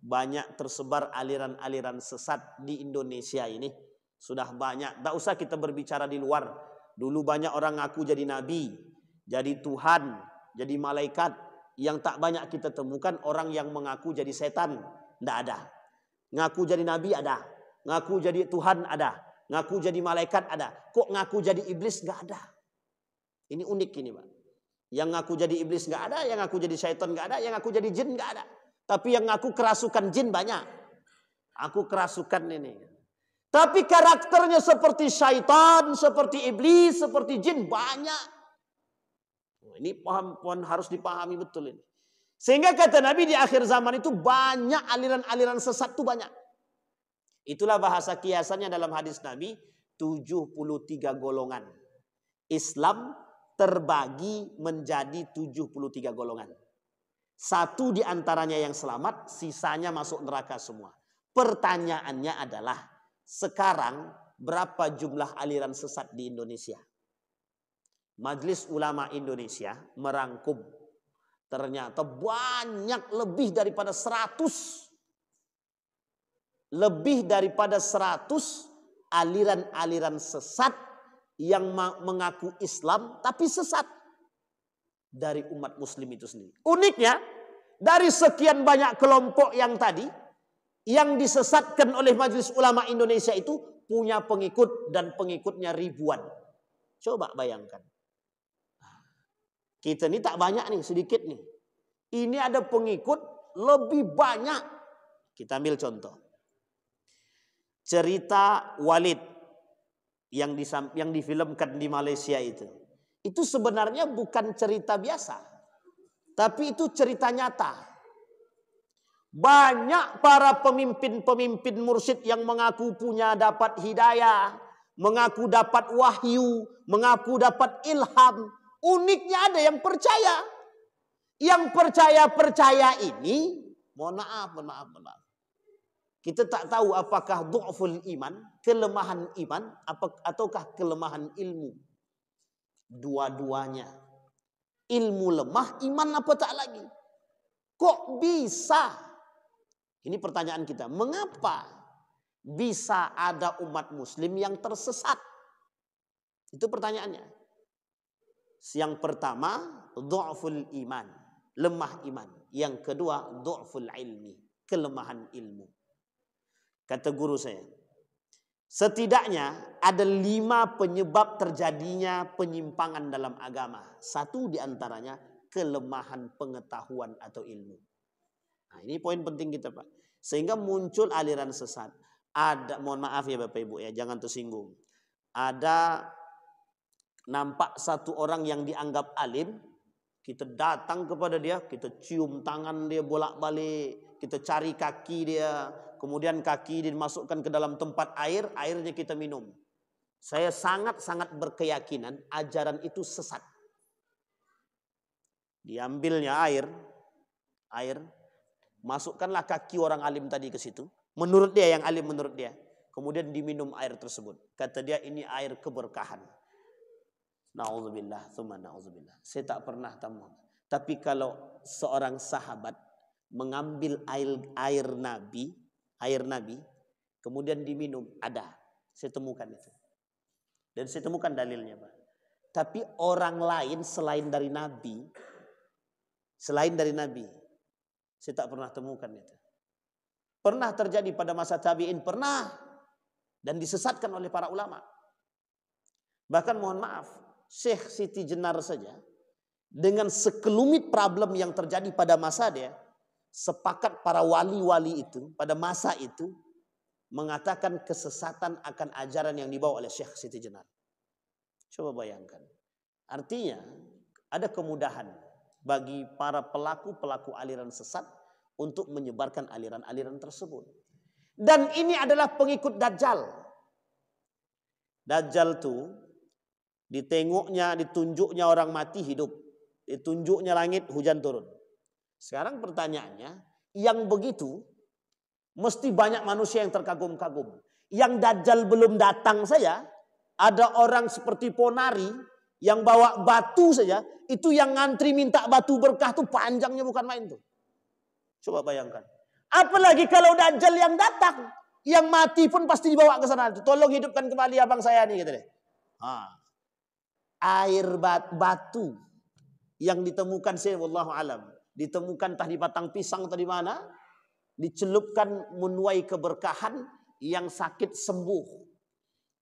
banyak tersebar aliran-aliran sesat di Indonesia ini. Sudah banyak, tak usah kita berbicara di luar. Dulu banyak orang ngaku jadi nabi, jadi Tuhan, jadi malaikat. Yang tak banyak kita temukan orang yang mengaku jadi setan. Tidak ada. Ngaku jadi nabi ada. Ngaku jadi Tuhan ada. Ngaku jadi malaikat ada. Kok ngaku jadi iblis? Nggak ada. Ini unik ini, Pak. Yang ngaku jadi iblis nggak ada, yang ngaku jadi syaitan nggak ada, yang ngaku jadi jin nggak ada. Tapi yang ngaku kerasukan jin banyak. Aku kerasukan ini. Tapi karakternya seperti syaitan, seperti iblis, seperti jin banyak. Ini paham harus dipahami betul ini. Sehingga kata Nabi di akhir zaman itu banyak aliran-aliran sesat itu banyak. Itulah bahasa kiasannya dalam hadis Nabi, 73 golongan. Islam terbagi menjadi 73 golongan. Satu di antaranya yang selamat, sisanya masuk neraka semua. Pertanyaannya adalah, sekarang berapa jumlah aliran sesat di Indonesia? Majelis Ulama Indonesia merangkum. Ternyata banyak, lebih daripada 100. Lebih daripada 100 aliran-aliran sesat yang mengaku Islam tapi sesat dari umat muslim itu sendiri. Uniknya, dari sekian banyak kelompok yang tadi, yang disesatkan oleh Majelis Ulama Indonesia itu punya pengikut dan pengikutnya ribuan. Coba bayangkan. Kita ini tak banyak nih, sedikit nih. Ini ada pengikut lebih banyak. Kita ambil contoh. Cerita Walid yang difilmkan di Malaysia itu sebenarnya bukan cerita biasa, tapi itu cerita nyata. Banyak para pemimpin-pemimpin mursyid yang mengaku punya dapat hidayah, mengaku dapat wahyu, mengaku dapat ilham. Uniknya ada yang percaya. Yang percaya ini, mohon maaf. Kita tak tahu apakah du'ful iman, kelemahan iman, ataukah kelemahan ilmu. Dua-duanya. Ilmu lemah, iman apa tak lagi. Kok bisa? Ini pertanyaan kita. Mengapa bisa ada umat muslim yang tersesat? Itu pertanyaannya. Yang pertama, du'ful iman, lemah iman. Yang kedua, du'ful ilmi, kelemahan ilmu. Kata guru saya, setidaknya ada 5 penyebab terjadinya penyimpangan dalam agama. Satu diantaranya kelemahan pengetahuan atau ilmu. Nah, ini poin penting kita, Pak. Sehingga muncul aliran sesat. Ada, mohon maaf ya Bapak Ibu ya, jangan tersinggung. Ada nampak satu orang yang dianggap alim, kita datang kepada dia, kita cium tangan dia bolak-balik, kita cari kaki dia, kemudian kaki dimasukkan ke dalam tempat air, airnya kita minum. Saya sangat-sangat berkeyakinan ajaran itu sesat. Diambilnya air, masukkanlah kaki orang alim tadi ke situ. Menurut dia, yang alim menurut dia. Kemudian diminum air tersebut. Kata dia ini air keberkahan. Na'udzubillah, tsumma na'udzubillah. Saya tak pernah tahu. Tapi kalau seorang sahabat mengambil air Nabi, kemudian diminum, ada. Saya temukan itu. Dan saya temukan dalilnya, Pak. Tapi orang lain selain dari Nabi, saya tak pernah temukan itu. Pernah terjadi pada masa tabi'in, pernah. Dan disesatkan oleh para ulama. Bahkan mohon maaf, Syekh Siti Jenar saja, dengan sekelumit problem yang terjadi pada masa dia, sepakat para wali-wali itu, pada masa itu, mengatakan kesesatan akan ajaran yang dibawa oleh Syekh Siti Jenar. Coba bayangkan. Artinya, ada kemudahan bagi para pelaku-pelaku aliran sesat untuk menyebarkan aliran-aliran tersebut. Dan ini adalah pengikut Dajjal. Dajjal tuh ditunjuknya orang mati hidup. Ditunjuknya langit hujan turun. Sekarang pertanyaannya, yang begitu mesti banyak manusia yang terkagum-kagum. Yang Dajjal belum datang saja, ada orang seperti Ponari yang bawa batu saja, itu yang ngantri minta batu berkah tuh panjangnya bukan main tuh. Coba bayangkan. Apalagi kalau Dajjal yang datang, yang mati pun pasti dibawa ke sana. Tolong hidupkan kembali abang saya nih, gitu deh. Air batu yang ditemukan, saya wallahu alam, ditemukan entah di batang pisang atau di mana, dicelupkan menuai keberkahan, yang sakit sembuh.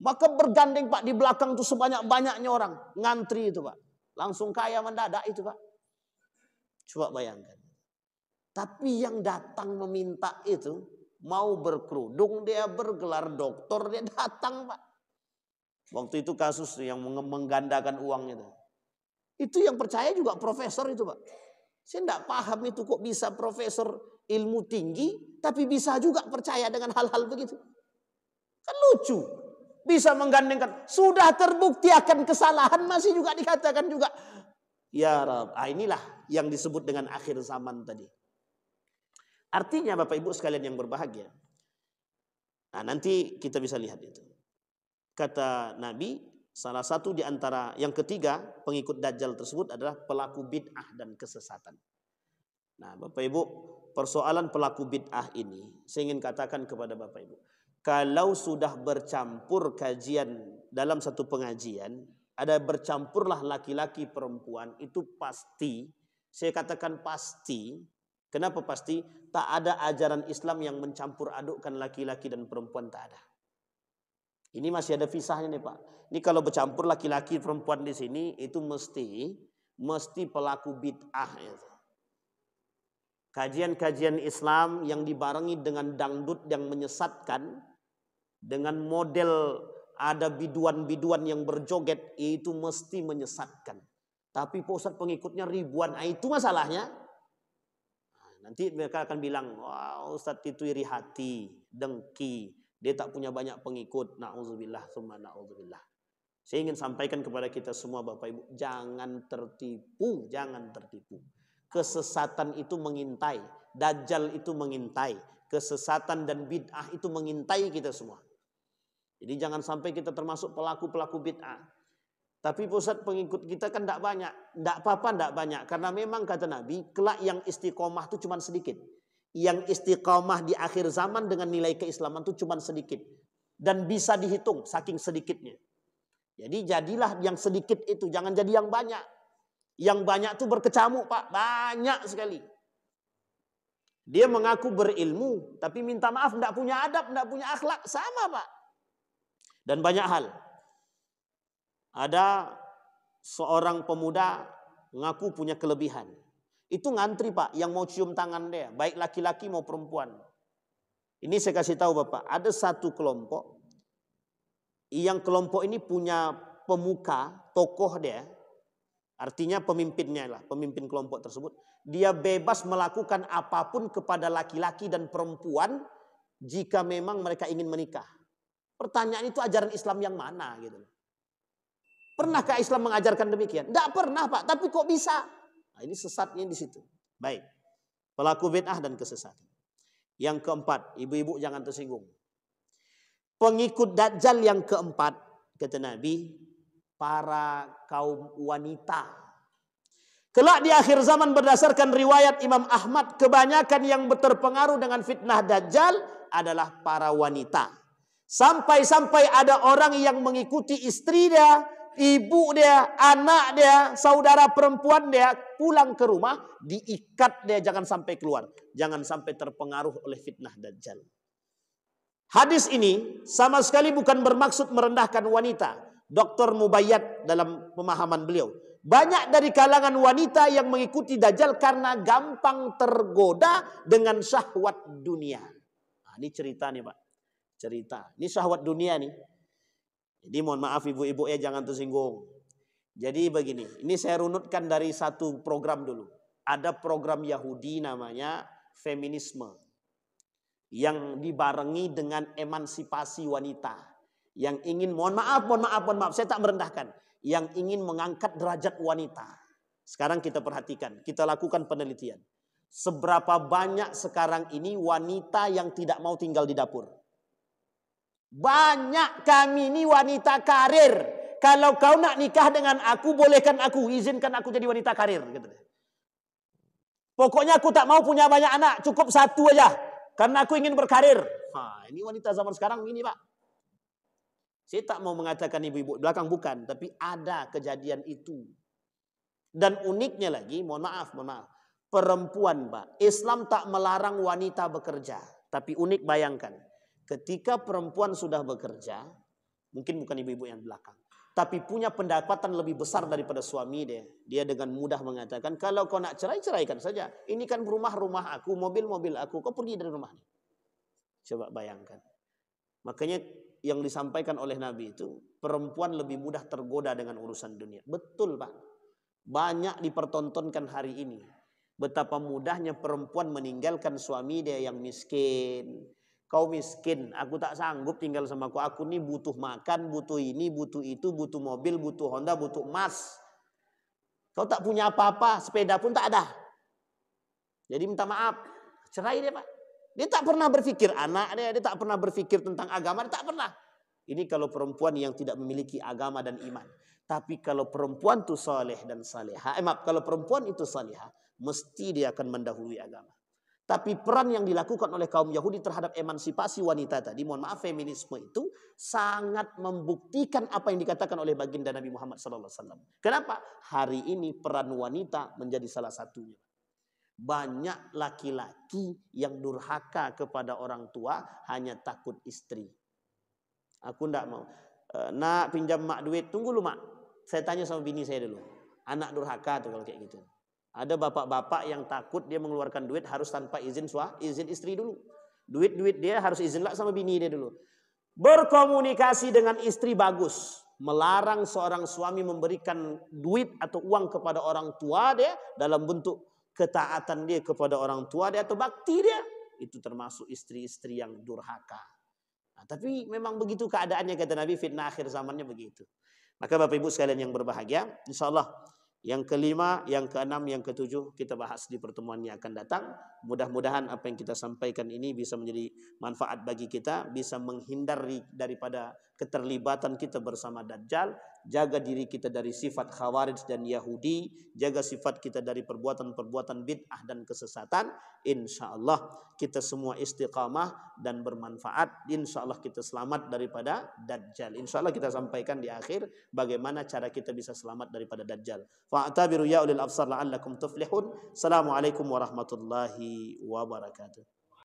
Maka bergandeng Pak, di belakang tuh sebanyak-banyaknya orang ngantri itu Pak. Langsung kaya mendadak itu Pak. Coba bayangkan. Tapi yang datang meminta itu mau berkerudung, dia bergelar doktor, dia datang Pak. Waktu itu kasus yang menggandakan uang itu. Itu yang percaya juga profesor itu Pak. Saya tidak paham itu kok bisa profesor ilmu tinggi, tapi bisa juga percaya dengan hal-hal begitu. Kan lucu. Bisa menggandengkan. Sudah terbukti akan kesalahan, masih juga dikatakan juga. Ya Rab, inilah yang disebut dengan akhir zaman tadi. Artinya Bapak Ibu sekalian yang berbahagia. Nah, nanti kita bisa lihat itu. Kata Nabi, salah satu di antara yang ketiga pengikut Dajjal tersebut adalah pelaku bid'ah dan kesesatan. Nah, Bapak Ibu, persoalan pelaku bid'ah ini saya ingin katakan kepada Bapak Ibu, kalau sudah bercampur kajian dalam satu pengajian, ada bercampurlah laki-laki perempuan, itu pasti, saya katakan pasti. Kenapa pasti? Tak ada ajaran Islam yang mencampur adukkan laki-laki dan perempuan, tak ada. Ini masih ada pisahnya nih Pak. Ini kalau bercampur laki-laki perempuan di sini itu mesti pelaku bid'ah itu. Kajian-kajian Islam yang dibarengi dengan dangdut yang menyesatkan, dengan model ada biduan-biduan yang berjoget, itu mesti menyesatkan. Tapi Pak Ustadz pengikutnya ribuan, itu masalahnya. Nanti mereka akan bilang, wah Ustadz itu iri hati, dengki, dia tak punya banyak pengikut. Na'udzubillah, tsumma na'udzubillah. Saya ingin sampaikan kepada kita semua Bapak Ibu, jangan tertipu, jangan tertipu. Kesesatan itu mengintai, Dajjal itu mengintai, kesesatan dan bid'ah itu mengintai kita semua. Jadi jangan sampai kita termasuk pelaku-pelaku bid'ah. Tapi pusat pengikut kita kan tidak banyak. Tidak apa-apa tidak banyak. Karena memang kata Nabi, kelak yang istiqomah itu cuma sedikit. Yang istiqomah di akhir zaman dengan nilai keislaman itu cuma sedikit. Dan bisa dihitung saking sedikitnya. Jadi jadilah yang sedikit itu. Jangan jadi yang banyak. Yang banyak itu berkecamuk Pak. Banyak sekali. Dia mengaku berilmu. Tapi minta maaf tidak punya adab, tidak punya akhlak. Sama Pak. Dan banyak hal. Ada seorang pemuda ngaku punya kelebihan. Itu ngantri Pak, yang mau cium tangan dia, baik laki-laki mau perempuan. Ini saya kasih tahu Bapak, ada satu kelompok, yang kelompok ini punya pemuka, tokoh dia, artinya pemimpinnya lah, pemimpin kelompok tersebut. Dia bebas melakukan apapun kepada laki-laki dan perempuan jika memang mereka ingin menikah. Pertanyaan itu ajaran Islam yang mana gitu. Pernahkah Islam mengajarkan demikian? Tidak pernah Pak, tapi kok bisa? Nah, ini sesatnya di situ. Baik, pelaku bid'ah dan kesesatan. Yang keempat, ibu-ibu jangan tersinggung. Pengikut Dajjal yang keempat, kata Nabi, para kaum wanita. Kelak di akhir zaman berdasarkan riwayat Imam Ahmad, kebanyakan yang terpengaruh dengan fitnah Dajjal adalah para wanita. Sampai-sampai ada orang yang mengikuti istri dia, ibu dia, anak dia, saudara perempuan dia, pulang ke rumah, diikat dia jangan sampai keluar. Jangan sampai terpengaruh oleh fitnah Dajjal. Hadis ini sama sekali bukan bermaksud merendahkan wanita. Dr. Mubayyad dalam pemahaman beliau, banyak dari kalangan wanita yang mengikuti Dajjal karena gampang tergoda dengan syahwat dunia. Nah, ini cerita nih Pak. Cerita. Ini syahwat dunia nih. Jadi mohon maaf ibu-ibu ya jangan tersinggung. Jadi begini, ini saya runutkan dari satu program dulu. Ada program Yahudi namanya feminisme, yang dibarengi dengan emansipasi wanita. Yang ingin, mohon maaf, saya tak merendahkan. Yang ingin mengangkat derajat wanita. Sekarang kita perhatikan, kita lakukan penelitian. Seberapa banyak sekarang ini wanita yang tidak mau tinggal di dapur? Banyak kami ini wanita karir. Kalau kau nak nikah dengan aku, bolehkan aku, izinkan aku jadi wanita karir. Pokoknya aku tak mau punya banyak anak, cukup satu aja. Karena aku ingin berkarir. Nah, ini wanita zaman sekarang ini Pak. Saya tak mau mengatakan ibu-ibu belakang, bukan. Tapi ada kejadian itu. Dan uniknya lagi, mohon maaf. Perempuan Pak, Islam tak melarang wanita bekerja. Tapi unik bayangkan. Ketika perempuan sudah bekerja, mungkin bukan ibu-ibu yang belakang, tapi punya pendapatan lebih besar daripada suami dia. Dia dengan mudah mengatakan, kalau kau nak cerai, ceraikan saja. Ini kan rumah aku, mobil aku, kau pergi dari rumah ini. Coba bayangkan. Makanya yang disampaikan oleh Nabi itu, perempuan lebih mudah tergoda dengan urusan dunia. Betul Pak. Banyak dipertontonkan hari ini. Betapa mudahnya perempuan meninggalkan suami dia yang miskin. Kau miskin, aku tak sanggup tinggal sama kau. Aku ini butuh makan, butuh ini, butuh itu, butuh mobil, butuh Honda, butuh emas. Kau tak punya apa-apa, sepeda pun tak ada. Jadi minta maaf, cerai dia Pak. Dia tak pernah berpikir anak dia tak pernah berpikir tentang agama, dia tak pernah. Ini kalau perempuan yang tidak memiliki agama dan iman. Tapi kalau perempuan itu saleh dan saleha, kalau perempuan itu salihah, mesti dia akan mendahului agama. Tapi peran yang dilakukan oleh kaum Yahudi terhadap emansipasi wanita tadi, mohon maaf, feminisme itu sangat membuktikan apa yang dikatakan oleh baginda Nabi Muhammad SAW. Kenapa? Hari ini peran wanita menjadi salah satunya. Banyak laki-laki yang durhaka kepada orang tua hanya takut istri. Aku ndak mau. Nak pinjam mak duit, tunggu lu mak. Saya tanya sama bini saya dulu. Anak durhaka tuh kalau kayak gitu. Ada bapak-bapak yang takut dia mengeluarkan duit harus tanpa izin istri dulu. Duit dia harus izin lah sama bini dia dulu. Berkomunikasi dengan istri bagus. Melarang seorang suami memberikan duit atau uang kepada orang tua dia dalam bentuk ketaatan dia kepada orang tua dia atau bakti dia. Itu termasuk istri-istri yang durhaka. Nah, tapi memang begitu keadaannya kata Nabi, fitnah akhir zamannya begitu. Maka Bapak Ibu sekalian yang berbahagia, insyaallah yang kelima, yang keenam, yang ketujuh kita bahas di pertemuan yang akan datang. Mudah-mudahan apa yang kita sampaikan ini bisa menjadi manfaat bagi kita, bisa menghindari daripada keterlibatan kita bersama Dajjal, jaga diri kita dari sifat Khawarij dan Yahudi, jaga sifat kita dari perbuatan-perbuatan bid'ah dan kesesatan. InsyaAllah kita semua istiqamah dan bermanfaat. InsyaAllah kita selamat daripada Dajjal. InsyaAllah kita sampaikan di akhir bagaimana cara kita bisa selamat daripada Dajjal. Fa'tabiru ya ulil absar la'allakum tuflihun. Assalamualaikum warahmatullahi wabarakatuh.